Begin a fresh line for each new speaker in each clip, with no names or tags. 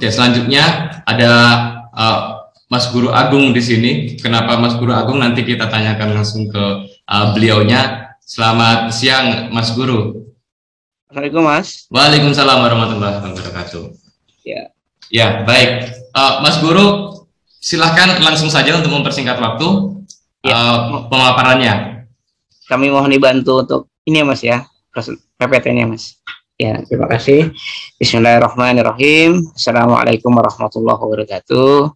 Oke, selanjutnya ada Mas Guru Agung di sini. Kenapa Mas Guru Agung? Nanti kita tanyakan langsung ke beliaunya. Selamat siang, Mas Guru.
Assalamualaikum, Mas.
Waalaikumsalam warahmatullahi wabarakatuh.
Ya,
baik. Mas Guru, silahkan langsung saja untuk mempersingkat waktu pemaparannya.
Kami mohon dibantu untuk ini ya, Mas ya, PPT-nya, Mas. Ya, terima kasih. Bismillahirrahmanirrahim. Assalamualaikum warahmatullahi wabarakatuh.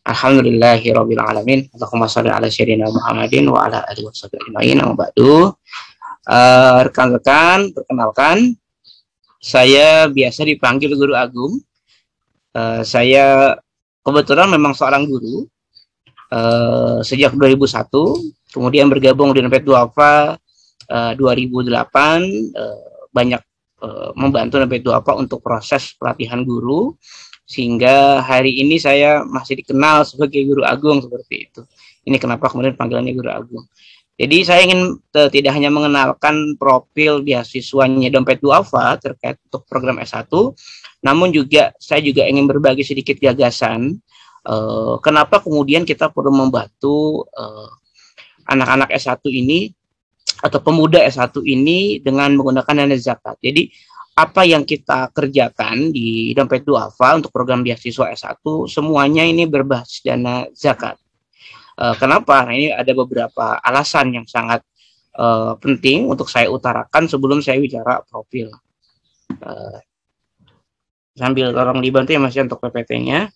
Alhamdulillahirabbil alamin. Allahumma shalli ala sayyidina Muhammadin wa ala alihi wasallam. Amma ba'du. Rekan-rekan, perkenalkan, saya biasa dipanggil Guru Agung. Saya kebetulan memang seorang guru sejak 2001, kemudian bergabung di Dompet Duafa 2008, banyak membantu Dompet Duafa untuk proses pelatihan guru, sehingga hari ini saya masih dikenal sebagai Guru Agung seperti itu. Ini kenapa kemudian panggilannya Guru Agung. Jadi saya ingin tidak hanya mengenalkan profil beasiswanya Dompet Duafa terkait untuk program S1, namun juga saya juga ingin berbagi sedikit gagasan kenapa kemudian kita perlu membantu anak-anak S1 ini atau pemuda S1 ini dengan menggunakan dana zakat. Jadi apa yang kita kerjakan di Dompet Duafa untuk program beasiswa S1 semuanya ini berbasis dana zakat. Kenapa? Nah, ini ada beberapa alasan yang sangat penting untuk saya utarakan sebelum saya bicara profil. Sambil tolong dibantu ya Mas untuk PPT-nya.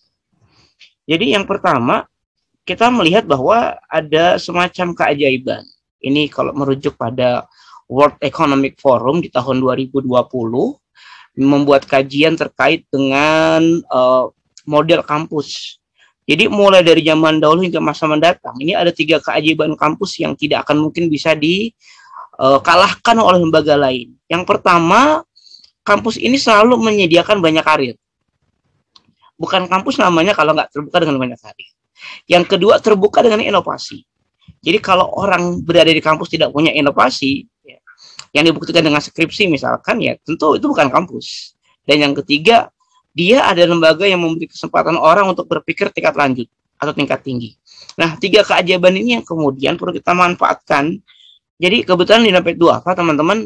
Jadi yang pertama, kita melihat bahwa ada semacam keajaiban. Ini kalau merujuk pada World Economic Forum di tahun 2020 membuat kajian terkait dengan model kampus. Jadi mulai dari zaman dahulu hingga masa mendatang, ini ada 3 keajaiban kampus yang tidak akan mungkin bisa dikalahkan oleh lembaga lain. Yang pertama, kampus ini selalu menyediakan banyak karir. Bukan kampus namanya kalau nggak terbuka dengan banyak karir. Yang kedua, terbuka dengan inovasi. Jadi kalau orang berada di kampus tidak punya inovasi, ya, yang dibuktikan dengan skripsi misalkan, ya tentu itu bukan kampus. Dan yang ketiga, dia ada lembaga yang memberi kesempatan orang untuk berpikir tingkat lanjut atau tingkat tinggi. Nah, 3 keajaiban ini yang kemudian perlu kita manfaatkan. Jadi kebetulan di Dompet Duafa, teman-teman,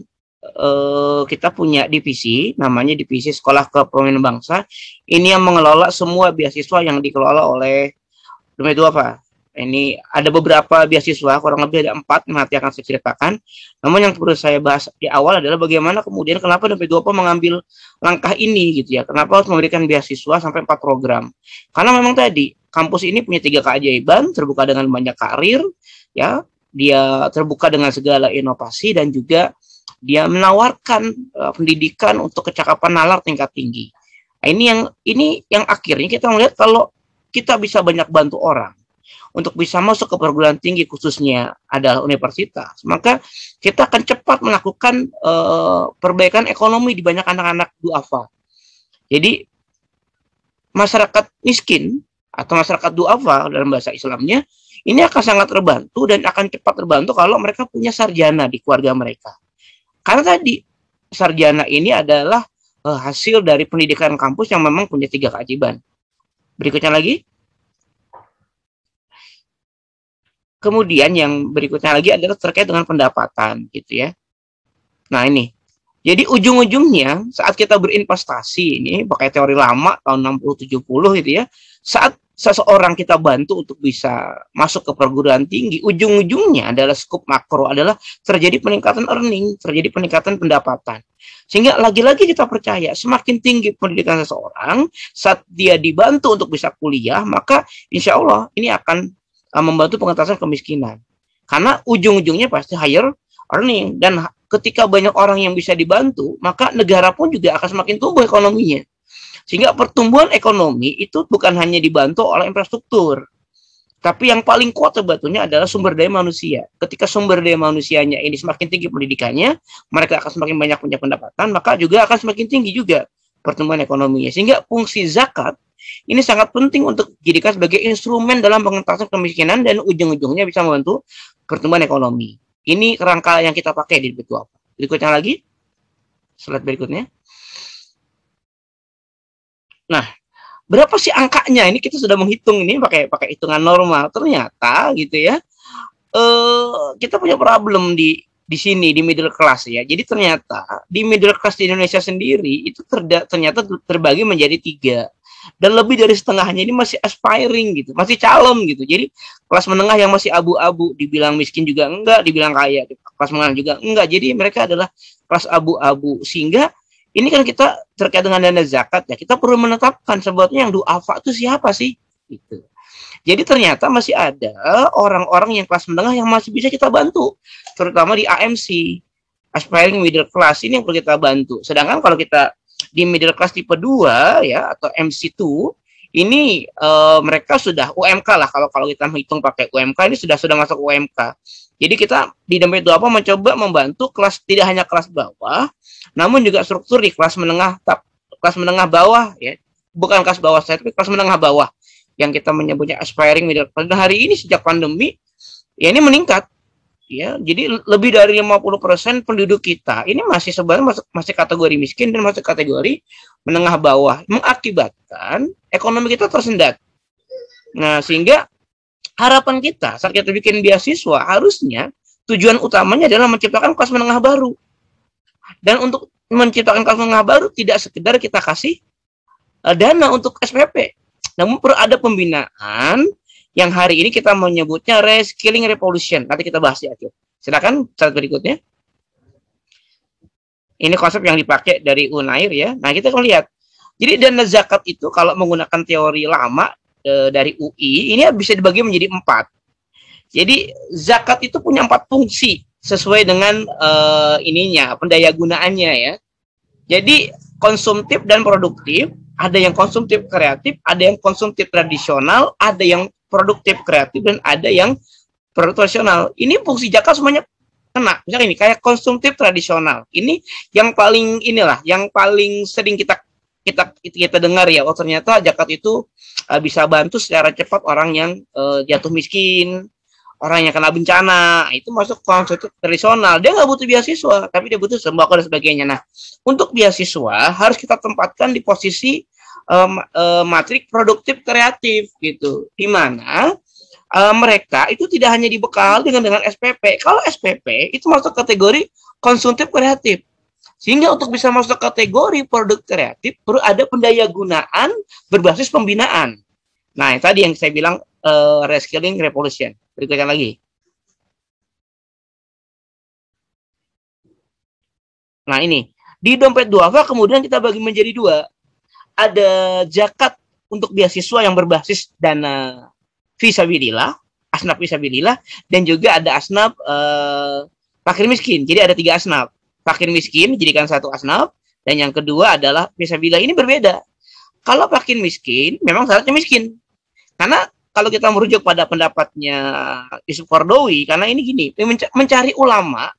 kita punya divisi, namanya Divisi Sekolah Kepemimpinan Bangsa. Ini yang mengelola semua beasiswa yang dikelola oleh Dompet Duafa. Ini ada beberapa beasiswa, kurang lebih ada 4 yang nanti akan saya ceritakan. Namun yang perlu saya bahas di awal adalah bagaimana kemudian kenapa Dompet Duafa mengambil langkah ini gitu ya. Kenapa harus memberikan beasiswa sampai 4 program? Karena memang tadi kampus ini punya 3 keajaiban, terbuka dengan banyak karir, ya, dia terbuka dengan segala inovasi dan juga dia menawarkan pendidikan untuk kecakapan nalar tingkat tinggi. Nah, ini yang akhirnya kita melihat kalau kita bisa banyak bantu orang untuk bisa masuk ke perguruan tinggi khususnya adalah universitas, maka kita akan cepat melakukan perbaikan ekonomi di banyak anak-anak duafa. Jadi masyarakat miskin atau masyarakat duafa dalam bahasa Islamnya ini akan sangat terbantu dan akan cepat terbantu kalau mereka punya sarjana di keluarga mereka. Karena tadi sarjana ini adalah hasil dari pendidikan kampus yang memang punya 3 keajaiban. Berikutnya lagi. Kemudian yang berikutnya lagi adalah terkait dengan pendapatan gitu ya. Nah ini, jadi ujung-ujungnya saat kita berinvestasi ini pakai teori lama tahun 60-70 gitu ya, saat seseorang kita bantu untuk bisa masuk ke perguruan tinggi, ujung-ujungnya adalah skup makro adalah terjadi peningkatan earning, terjadi peningkatan pendapatan. Sehingga lagi-lagi kita percaya semakin tinggi pendidikan seseorang, saat dia dibantu untuk bisa kuliah, maka insya Allah ini akan membantu pengentasan kemiskinan. Karena ujung-ujungnya pasti higher earning. Dan ketika banyak orang yang bisa dibantu, maka negara pun juga akan semakin tumbuh ekonominya. Sehingga pertumbuhan ekonomi itu bukan hanya dibantu oleh infrastruktur. Tapi yang paling kuat sebetulnya adalah sumber daya manusia. Ketika sumber daya manusianya ini semakin tinggi pendidikannya, mereka akan semakin banyak punya pendapatan, maka juga akan semakin tinggi juga pertumbuhan ekonominya. Sehingga fungsi zakat ini sangat penting untuk dijadikan sebagai instrumen dalam pengentasan kemiskinan dan ujung-ujungnya bisa membantu pertumbuhan ekonomi. Ini kerangka yang kita pakai di Dompet Duafa. Berikutnya lagi, slide berikutnya. Nah, berapa sih angkanya? Ini kita sudah menghitung ini pakai hitungan normal. Ternyata gitu ya, kita punya problem di sini di middle class ya. Jadi ternyata di middle class di Indonesia sendiri itu ternyata terbagi menjadi 3, dan lebih dari setengahnya ini masih aspiring gitu, masih calon gitu. Jadi kelas menengah yang masih abu-abu, dibilang miskin juga enggak, dibilang kaya, kelas menengah juga enggak. Jadi mereka adalah kelas abu-abu. Sehingga ini kan kita terkait dengan dana zakat ya, kita perlu menetapkan sebetulnya yang duafa itu siapa sih gitu. Jadi ternyata masih ada orang-orang yang kelas menengah yang masih bisa kita bantu, terutama di AMC, aspiring middle class, ini yang perlu kita bantu. Sedangkan kalau kita di middle class tipe 2 ya, atau MC2, ini mereka sudah UMK lah, kalau kita menghitung pakai UMK, ini sudah masuk UMK. Jadi kita di dompet duafa mencoba membantu kelas, tidak hanya kelas bawah, namun juga struktur di kelas menengah bawah ya, bukan kelas bawah saya, tapi kelas menengah bawah yang kita menyebutnya aspiring middle class. Dan hari ini sejak pandemi ya ini meningkat ya, jadi lebih dari 50% penduduk kita ini masih sebenarnya masih kategori miskin dan masih kategori menengah bawah, mengakibatkan ekonomi kita tersendat. Nah, sehingga harapan kita saat kita bikin beasiswa, harusnya tujuan utamanya adalah menciptakan kelas menengah baru. Dan untuk menciptakan kelas menengah baru tidak sekedar kita kasih dana untuk SPP, namun perlu ada pembinaan yang hari ini kita menyebutnya reskilling revolution. Nanti kita bahas di akhir. Silakan slide berikutnya. Ini konsep yang dipakai dari Unair ya. Nah, kita akan lihat. Jadi dana zakat itu kalau menggunakan teori lama dari UI, ini bisa dibagi menjadi 4. Jadi zakat itu punya 4 fungsi sesuai dengan pendaya gunaannya ya. Jadi konsumtif dan produktif, ada yang konsumtif kreatif, ada yang konsumtif tradisional, ada yang produktif kreatif, dan ada yang tradisional. Ini fungsi zakat semuanya kena. Misalnya ini kayak konsumtif tradisional. Ini yang paling yang paling sering kita dengar ya. Oh, ternyata zakat itu bisa bantu secara cepat orang yang jatuh miskin, orang yang kena bencana. Itu masuk konsumtif tradisional. Dia nggak butuh beasiswa, tapi dia butuh sembako dan sebagainya. Nah, untuk beasiswa harus kita tempatkan di posisi matrik produktif kreatif gitu, di mana mereka itu tidak hanya dibekal dengan SPP. Kalau SPP itu masuk kategori konsumtif kreatif, sehingga untuk bisa masuk kategori produk kreatif perlu ada pendaya gunaan berbasis pembinaan. Nah, yang tadi yang saya bilang reskilling revolution. Berikutnya lagi. Nah, ini di dompet duafa kemudian kita bagi menjadi 2. Ada zakat untuk beasiswa yang berbasis dana fisabilillah, asnaf fisabilillah, dan juga ada asnaf fakir miskin. Jadi ada 3 asnaf. Fakir miskin dijadikan 1 asnaf, dan yang kedua adalah fisabilillah. Ini berbeda. Kalau fakir miskin memang syaratnya miskin. Karena kalau kita merujuk pada pendapatnya Yusuf Qaradawi, karena ini gini, mencari ulama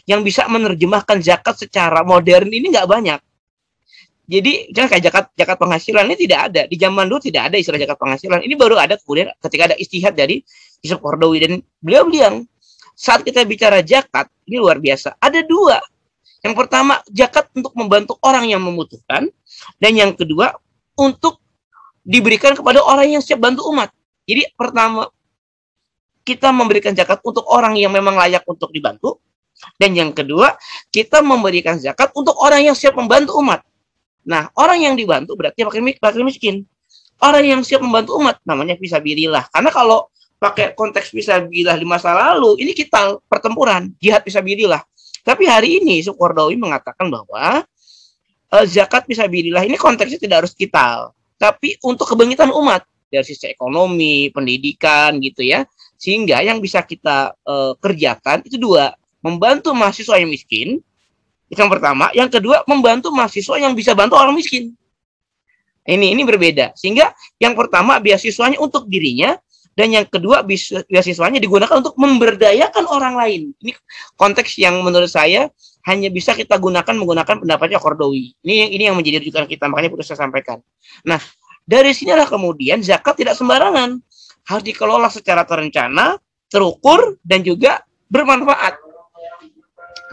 yang bisa menerjemahkan zakat secara modern ini nggak banyak. Jadi jangan kayak zakat penghasilan ini tidak ada. Di zaman dulu tidak ada istilah zakat penghasilan. Ini baru ada kemudian ketika ada istihad dari Yusuf Qaradawi, dan beliau bilang saat kita bicara zakat ini luar biasa. Ada 2. Yang pertama zakat untuk membantu orang yang membutuhkan, dan yang kedua untuk diberikan kepada orang yang siap bantu umat. Jadi pertama kita memberikan zakat untuk orang yang memang layak untuk dibantu, dan yang kedua kita memberikan zakat untuk orang yang siap membantu umat. Nah, orang yang dibantu berarti fakir miskin. Orang yang siap membantu umat namanya fisabilillah. Karena kalau pakai konteks fisabilillah di masa lalu, ini kita pertempuran, jihad fisabilillah. Tapi hari ini Yusuf Qaradawi mengatakan bahwa zakat fisabilillah ini konteksnya tidak harus qital, tapi untuk kebangkitan umat dari sisi ekonomi, pendidikan gitu ya. Sehingga yang bisa kita kerjakan itu 2, membantu mahasiswa yang miskin. Yang pertama, yang kedua membantu mahasiswa yang bisa bantu orang miskin. Ini berbeda. Sehingga yang pertama beasiswanya untuk dirinya, dan yang kedua beasiswanya digunakan untuk memberdayakan orang lain. Ini konteks yang menurut saya hanya bisa kita menggunakan pendapatnya Qaradawi. Ini yang menjadi rujukan kita, makanya perlu saya sampaikan. Nah, dari sinilah kemudian zakat tidak sembarangan, harus dikelola secara terencana, terukur, dan juga bermanfaat.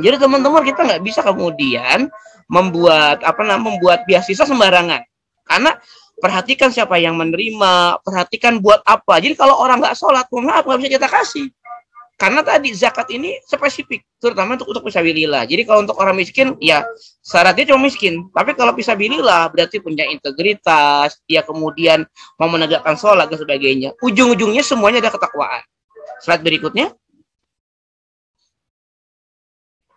Jadi teman-teman, kita nggak bisa kemudian membuat beasiswa sembarangan, karena perhatikan siapa yang menerima, perhatikan buat apa. Jadi kalau orang nggak sholat, maaf nggak bisa kita kasih. Karena tadi zakat ini spesifik, terutama untuk fisabilillah. Jadi kalau untuk orang miskin, ya syaratnya cuma miskin. Tapi kalau fisabilillah berarti punya integritas, dia kemudian mau menegakkan sholat dan sebagainya. Ujung-ujungnya semuanya ada ketakwaan. Slide berikutnya.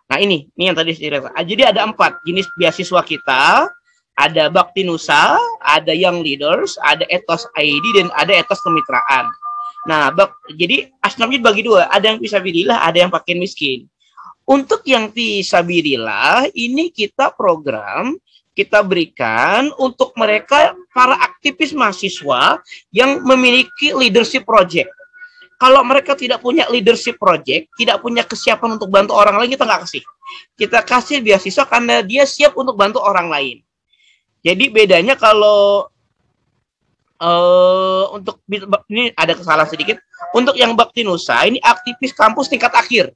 Nah ini yang tadi saya. Jadi ada 4 jenis beasiswa kita. Ada Bakti Nusa, ada Young Leaders, ada Ethos ID, dan ada Ethos Kemitraan. Nah, jadi asnafnya dibagi 2, ada yang fisabilillah, ada yang fakir miskin. Untuk yang fisabilillah, ini kita program, kita berikan untuk mereka, para aktivis mahasiswa yang memiliki leadership project. Kalau mereka tidak punya leadership project, tidak punya kesiapan untuk bantu orang lain, kita nggak kasih. Kita kasih beasiswa karena dia siap untuk bantu orang lain. Jadi bedanya kalau untuk ini ada kesalahan sedikit. Untuk yang Bakti Nusa, ini aktivis kampus tingkat akhir.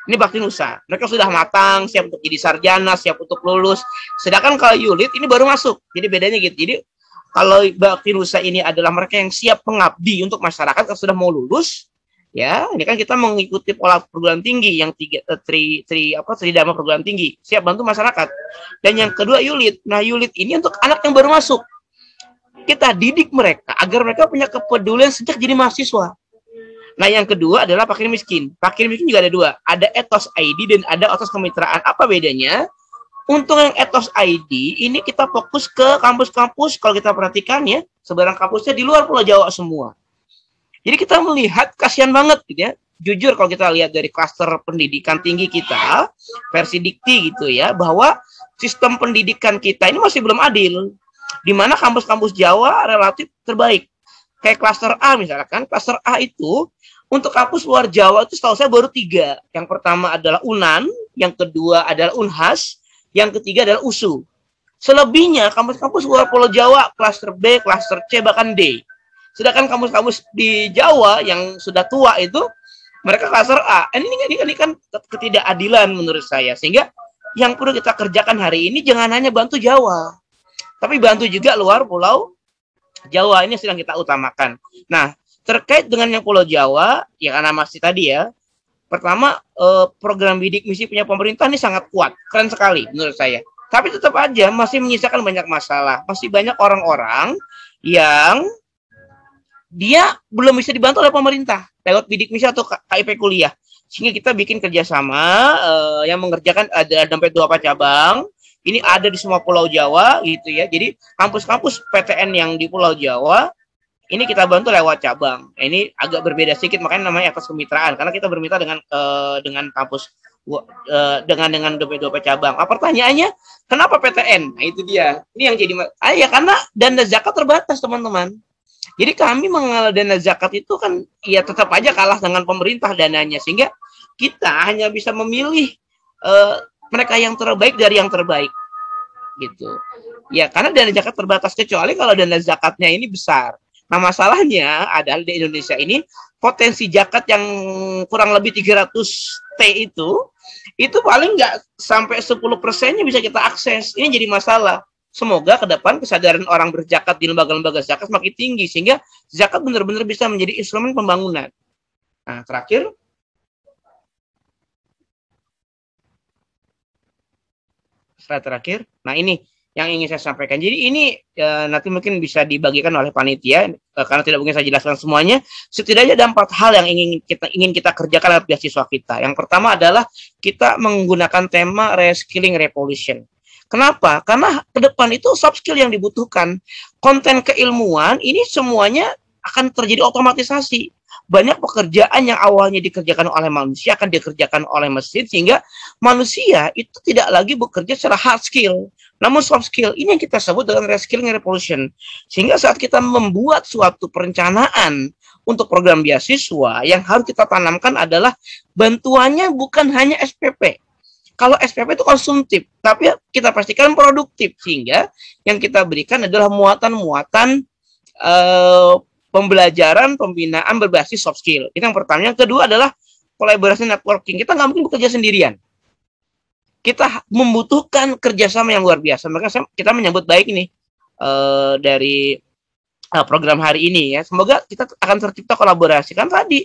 Ini Bakti Nusa. Mereka sudah matang, siap untuk jadi sarjana, siap untuk lulus. Sedangkan kalau Yulit ini baru masuk. Jadi bedanya gitu. Jadi kalau Bakti Nusa ini adalah mereka yang siap mengabdi untuk masyarakat yang sudah mau lulus. Ya, ini kan kita mengikuti pola perguruan tinggi yang tridharma perguruan tinggi, siap bantu masyarakat. Dan yang kedua Yulit. Nah, Yulit ini untuk anak yang baru masuk. Kita didik mereka agar mereka punya kepedulian sejak jadi mahasiswa. Nah, yang kedua adalah fakir miskin. Fakir miskin juga ada 2. Ada Ethos ID dan ada Ethos Kemitraan. Apa bedanya? Untuk yang Ethos ID, ini kita fokus ke kampus-kampus, kalau kita perhatikan ya, sebarang kampusnya di luar Pulau Jawa semua. Jadi kita melihat, kasihan banget gitu ya. Jujur kalau kita lihat dari klaster pendidikan tinggi kita, versi Dikti gitu ya, bahwa sistem pendidikan kita ini masih belum adil. Di mana kampus-kampus Jawa relatif terbaik. Kayak klaster A misalkan, klaster A itu untuk kampus luar Jawa itu setahu saya baru 3. Yang pertama adalah UNAN, yang kedua adalah UNHAS, yang ketiga adalah USU. Selebihnya kampus-kampus luar Pulau Jawa, klaster B, klaster C, bahkan D. Sedangkan kampus-kampus di Jawa yang sudah tua itu, mereka klaster A. Ini kan ketidakadilan menurut saya. Sehingga yang perlu kita kerjakan hari ini jangan hanya bantu Jawa, tapi bantu juga luar Pulau Jawa. Ini sedang kita utamakan. Nah, terkait dengan yang Pulau Jawa, ya karena masih tadi ya, pertama program bidik misi punya pemerintah ini sangat kuat, keren sekali menurut saya. Tapi tetap aja masih menyisakan banyak masalah. Masih banyak orang-orang yang dia belum bisa dibantu oleh pemerintah lewat bidik misi atau KIP kuliah. Sehingga kita bikin kerjasama yang mengerjakan ada sampai 2 cabang. Ini ada di semua Pulau Jawa gitu ya. Jadi kampus-kampus PTN yang di Pulau Jawa ini kita bantu lewat cabang. Nah, ini agak berbeda sedikit, makanya namanya Ethos Kemitraan karena kita bermitra dengan kampus dengan 2 cabang. Pertanyaannya, kenapa PTN? Nah, itu dia. Ini yang jadi ya karena dana zakat terbatas, teman-teman. Jadi kami mengelola dana zakat itu kan ya tetap aja kalah dengan pemerintah dananya, sehingga kita hanya bisa memilih mereka yang terbaik dari yang terbaik gitu ya, karena dana zakat terbatas, kecuali kalau dana zakatnya ini besar. Nah, masalahnya adalah di Indonesia ini potensi zakat yang kurang lebih 300 T itu paling nggak sampai 10%-nya bisa kita akses. Ini jadi masalah. Semoga ke depan kesadaran orang berzakat di lembaga-lembaga zakat makin tinggi sehingga zakat benar-benar bisa menjadi instrumen pembangunan. Nah, terakhir, slide terakhir. Nah, ini yang ingin saya sampaikan. Jadi ini nanti mungkin bisa dibagikan oleh panitia karena tidak mungkin saya jelaskan semuanya. Setidaknya ada 4 hal yang ingin kita kerjakan lewat beasiswa kita. Yang pertama adalah kita menggunakan tema reskilling revolution. Kenapa? Karena ke depan itu soft skill yang dibutuhkan. Konten keilmuan ini semuanya akan terjadi otomatisasi. Banyak pekerjaan yang awalnya dikerjakan oleh manusia akan dikerjakan oleh mesin, sehingga manusia itu tidak lagi bekerja secara hard skill, namun soft skill. Ini yang kita sebut dengan reskilling revolution. Sehingga saat kita membuat suatu perencanaan untuk program beasiswa, yang harus kita tanamkan adalah bantuannya bukan hanya SPP. Kalau SPP itu konsumtif, tapi kita pastikan produktif, sehingga yang kita berikan adalah muatan-muatan pembelajaran, pembinaan berbasis soft skill. Itu yang pertama. Yang kedua adalah kolaborasi networking. Kita nggak mungkin bekerja sendirian. Kita membutuhkan kerjasama yang luar biasa. Maka kita menyambut baik nih dari program hari ini ya. Semoga kita akan tercipta kolaborasi. Kan tadi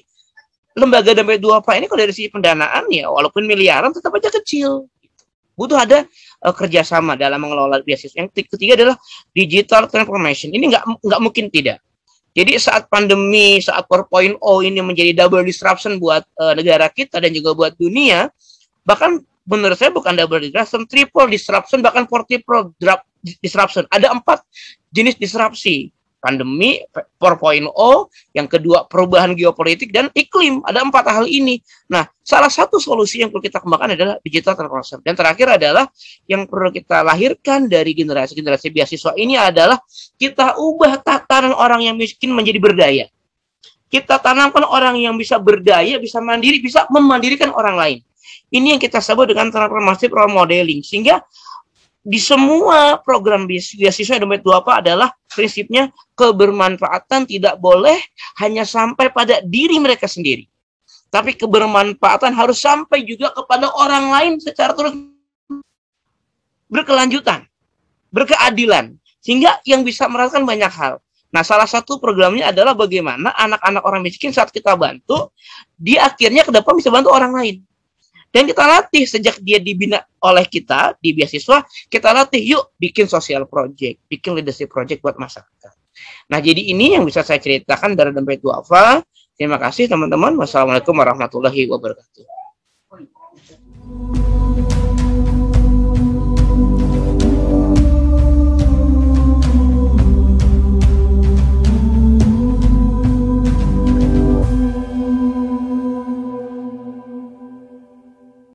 lembaga Dompet Duafa ini kalau dari sisi pendanaan ya walaupun miliaran tetap aja kecil. Butuh ada kerjasama dalam mengelola beasiswa. Yang ketiga adalah digital transformation. Ini nggak mungkin tidak. Jadi saat pandemi, saat 4.0 ini menjadi double disruption buat negara kita dan juga buat dunia, bahkan menurut saya bukan double disruption, triple disruption, bahkan quadruple disruption. Ada 4 jenis disrupsi. Pandemi, 4.0, yang kedua perubahan geopolitik, dan iklim. Ada 4 hal ini. Nah, salah satu solusi yang perlu kita kembangkan adalah digital transformation. Dan terakhir adalah yang perlu kita lahirkan dari generasi-generasi beasiswa ini adalah kita ubah tatanan orang yang miskin menjadi berdaya. Kita tanamkan orang yang bisa berdaya, bisa mandiri, bisa memandirikan orang lain. Ini yang kita sebut dengan transformative role modeling. Sehingga di semua program beasiswa Dompet Duafa adalah prinsipnya kebermanfaatan tidak boleh hanya sampai pada diri mereka sendiri. Tapi kebermanfaatan harus sampai juga kepada orang lain secara terus berkelanjutan, berkeadilan. Sehingga yang bisa merasakan banyak hal. Nah, salah satu programnya adalah bagaimana anak-anak orang miskin saat kita bantu, dia akhirnya ke depan bisa bantu orang lain. Dan kita latih sejak dia dibina oleh kita di beasiswa, kita latih yuk bikin social project, bikin leadership project buat masyarakat. Nah, jadi ini yang bisa saya ceritakan dari Dompet Duafa. Terima kasih teman-teman. Wassalamualaikum warahmatullahi wabarakatuh.